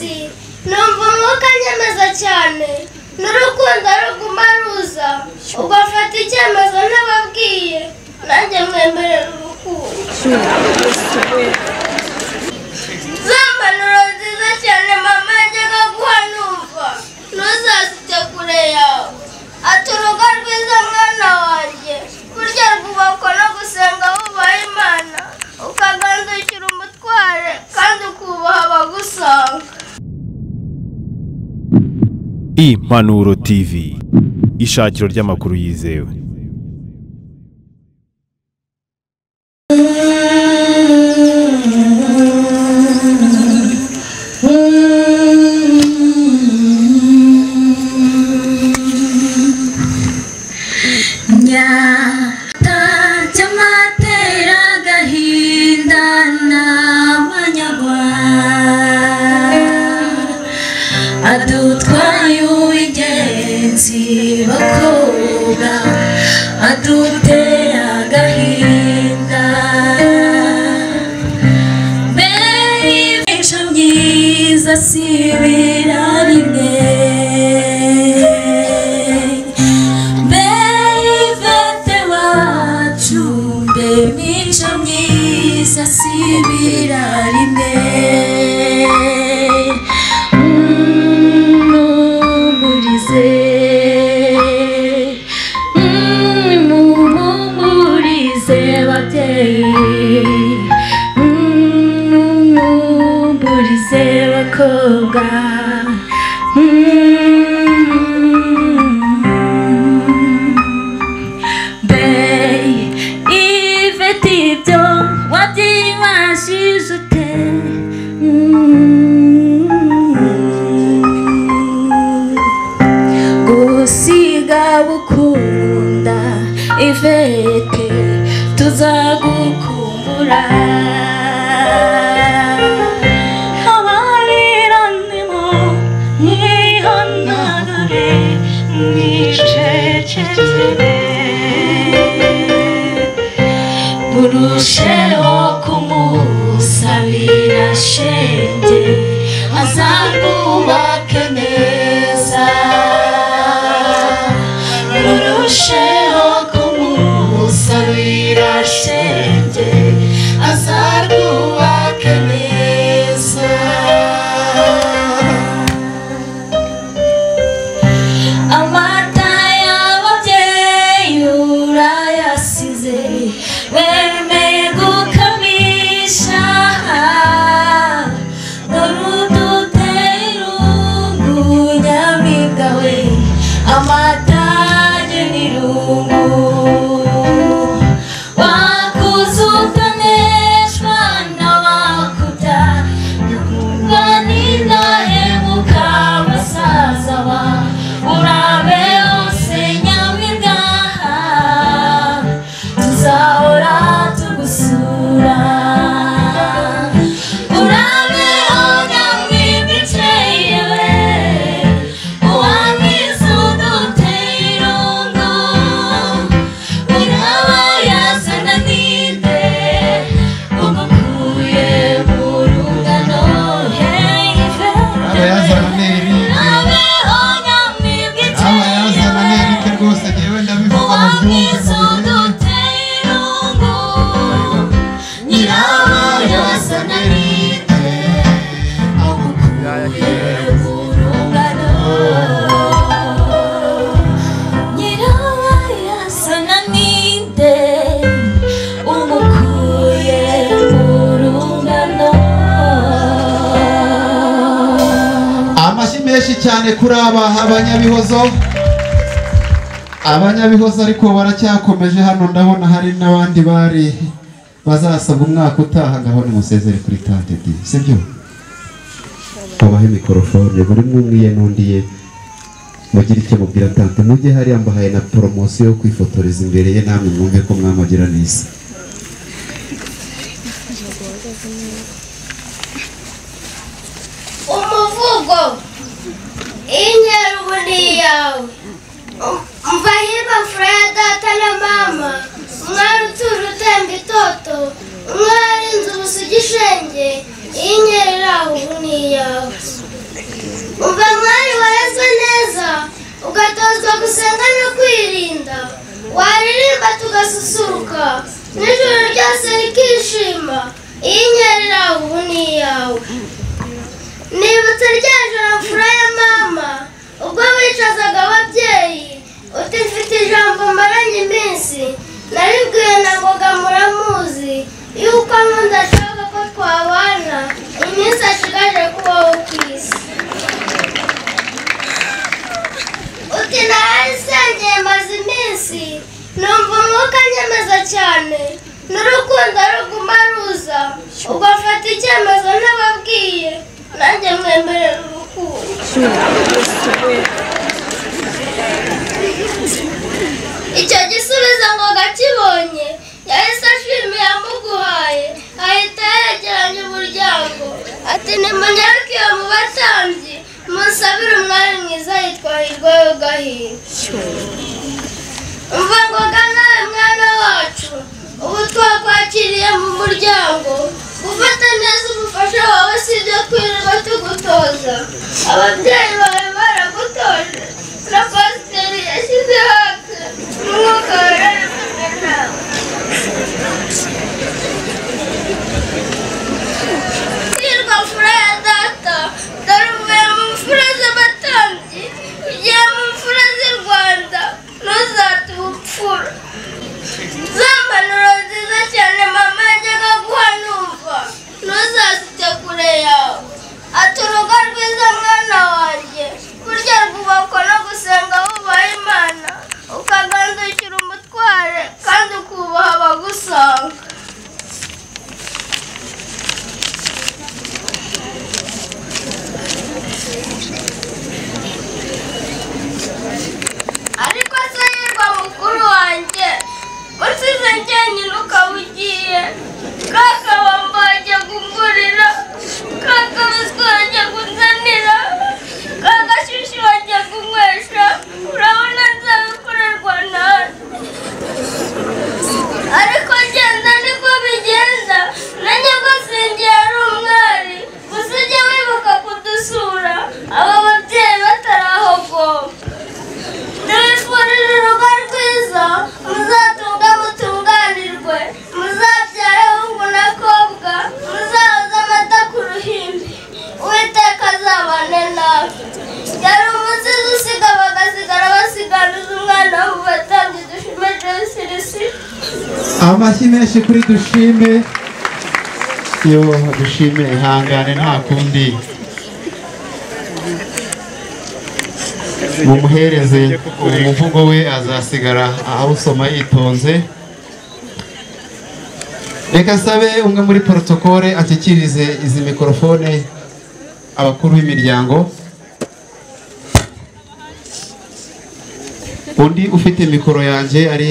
munsi numva umwuka nyemeza cyane n'urukundo ruguma ruza ugafata icyemezo ntababwiye nanjye mwemerera urukundo zambanuro nziza cyane mama yajyaga guha numva ntuzazijya kure yawe ati urugo rwiza mwana wanjye burya rwubakwa no gusenga wubaha Imana ukagandukira umutware kandi ukubaha abagusanga. Impanuro TV, ishakiro ry'amakuru yizewe. Adutwaye uw'ingenzi bakobwa aduteye agahinda imico myiza si ibirarimwe Ivete wacu imico myiza si ibirarimwe bakobwa Ivete ibyo wabyibashije ute gusiga bukunda Ivete tuzagukumbura urusheho kumusabira shenge azakubake neza urusheho kumusabira shenge azakubake neza amata y'ababyeyi urayasize wemeye gukamisha dore irungu nyampinga we amatage n'irungu wakuze ukaneshwa n'abakuta nyakundwa n'indahemuka basaza ba urabe hose nyampinga tuzahora tugusura urabeho nyamwinga icyeyewe uwamwiza uduteye irungu uraba yazana ninde umukuye mu rungano abayazana neri urabeho nyamwinga abayazana neri ke rwose jewe ndabivuga mu byumve menshi cyane kuri abanyabihozo ariko baracyakomeje hano ndabona hari n'abandi bari bazasaba umwaka utaha ngaho nimusezere kuri tante di sibyo babahe mikrofone buri mwumwiye n'undiye mugira icyo mubwira tante mujye hari ambahaye na promotion yo kwifotoreza imbere ye namwe mwumve ko mwamagira neza umuvugo inyarubuni yawe mvahirwa Freda tana mama mwari utuje utemba itoto mwari inzu ubusugishenge inyerera ubuni yawe umva mwari warezwe neza ugatozwa gusenga no kwirinda waririmba tugasusuruka n'ijoro ryose rikishima iyi nyerera ubu ni iyawe nibutse rya joro mfura ya mama ubwo wicazaga ababyeyi uti mfite ijambo maranye iminsi naribwiye na ngoga muramuzi yuko nkunda ashaka ko twabana iminsi ashigaje kubaho ku isi uti narayisengeye maze iminsi numva umwuka nyemeza cyane n'urukundo ruguma ruza ugafata icyemezo ntababwiye nanjye mwemerera urukundo icyo gisubizo ngo gakibonye yahise ashimiye amuguhaye ahita yegeranya umuryango ati nimunyaruke iyo mu batambyi musabire umwari mwiza yitwa Hirwa Yogahinda umva ngoga nawe mwana wacu ubu twakwakiriye mu muryango gufata neza umufasha wawe si ibyo kwirirwa tugutoza ababyeyi bawe baragutoje na pasiteri yashyize hake umwuka wera ari kumwe nawe hirwa mfura ya data dore uvuye mu mfura z'abatambyi ugiye mu mfura z'i Rwanda ntuzate ubupfura za mpanuro nziza cyane mama yajyaga guha numva ntuzazite kure yawe ati urugo rwiza mwana wanjye burya rwubakwa no gusenga wubaha Imana ukagandukira umutware kandi ukubaha abagusanga ariko se Hirwa mukuru wanjye usize njyenyine ukaba ugiye kakabamba wajya kungurira kakabiswi wajya kunzanira kagashyushyu wajya kunywesha urabona nzabikorerwa nawe ariko genda niko bigenda na nyagosingi yari umwari gusa ujye wibuka kudusura aba babyeyi batarahogoma ndabifurije urugo rwiza muzatunga mutunganirwe muzabyare hungu na kobwa muzahoze amata ku ruhimbi uwiteka azabane nawe yari umusizi usiga bagasigara basiganuza umwana wo mu batambyi dushime Joyce. amashyi menshi kuri dushime yo dushime ihangane nta kundi mumuhereze umuvugo we azasigara awusoma yitonze reka sabe umwe muri protokole akikirize izi mikrofone abakuru b'imiryango undi ufite mikoro yanjye ari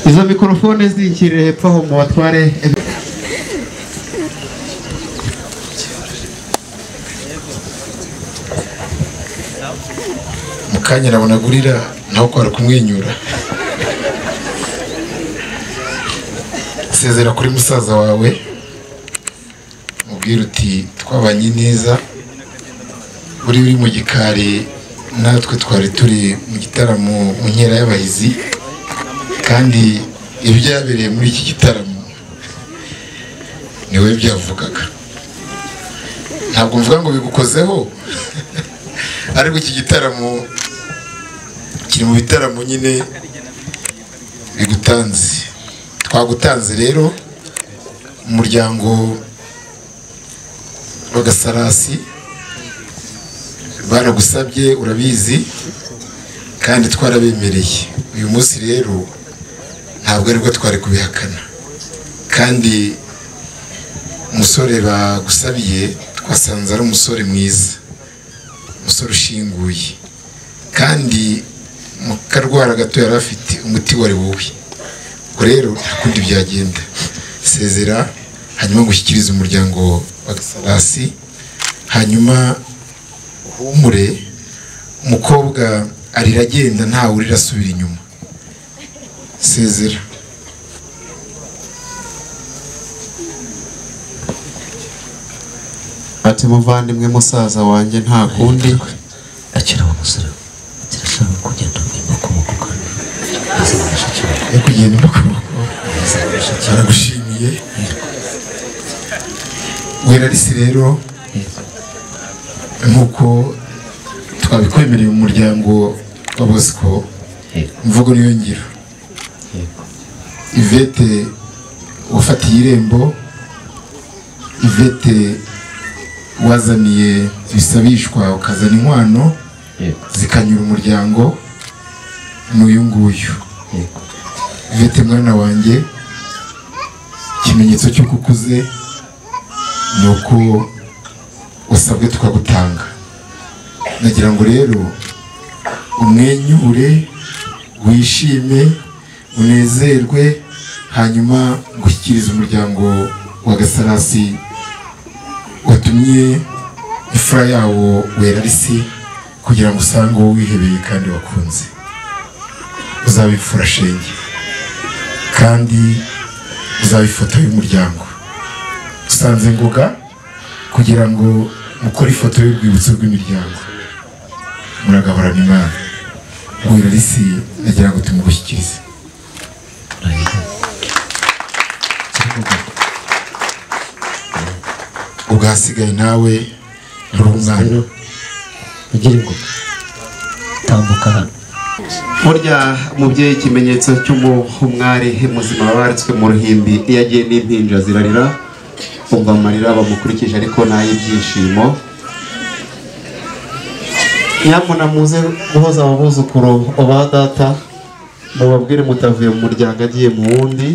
izo mikrofone zikirire hepfo aho mu batware mukanya nabona gurira naho kwara kumwenyura sezera kuri musaza wawe mubwira uti twabanye neza uri mu gikari natwe twari turi mu gitaramo mu nkera y'abahizi kandi ibyabereye muri iki gitaramo niwe byavugaga ntabwo mvuga ngo bigukozeho ariko iki gitaramo kiri mu bitaramo nyine bigutanze twagutanze rero umuryango wa Gasarasi baragusabye urabizi kandi twarabemereye uyu munsi rero ntabwo aribwo twari kubihakana kandi umusore bagusabiye twasanze ari umusore mwiza umusore ushinguye kandi mu karwara gato yari afite umuti wari wowe rero nta kundi byagenda sezera hanyuma gushyikiriza umuryango wa Gasarasi hanyuma uhumure umukobwa arira agenda ntawe urira asubira inyuma sezera ati muvandimwe musaza wanjye nta kundi akira wa musore kirashaka kugenda umwimba kumukuka yo kugenda umukobwa aragushimiye Werarisi rero nk'uko twabikwemereye mu muryango wa Bosco imvugo niyo ngiro Ivete wafatiye irembo Ivete wazaniye ibisabishwa ukazana inkwano zikanyura umuryango n'uyu nguyu Ivete mwana wanjye ikimenyetso cy'uko ukuze ni uko usabwe tukagutanga nagira ngo rero umwenyure wishime unezerwe hanyuma gushyikiriza umuryango wa Gasarasi watumye ifura yawo Werarisi kugira ngo usange uwo wihebeye kandi wakunze uzabifura shenge kandi uzaba ifoto y'umuryango usanze ngoga kugira ngo mukore ifoto y'urwibutso rw'imiryango muragahorana Imana Werarisi nagira ngo tumugushyikirize ubwasigaye nawe uri umwana ugira ngo tambuka hano burya umubyeyi ikimenyetso cy'umwari muzima wabaritswe mu ruhimbi iyo agiye n'impinja zirarira umva amarira bamukurikije ariko n'ay'ibyishimo nyamuna muze guhoza ababuzukuru ba data mubabwire mutavuye mu muryango agiye mu wundi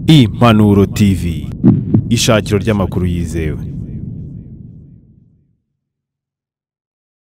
Impanuro TV, ishakiro ry'amakuru yizewe.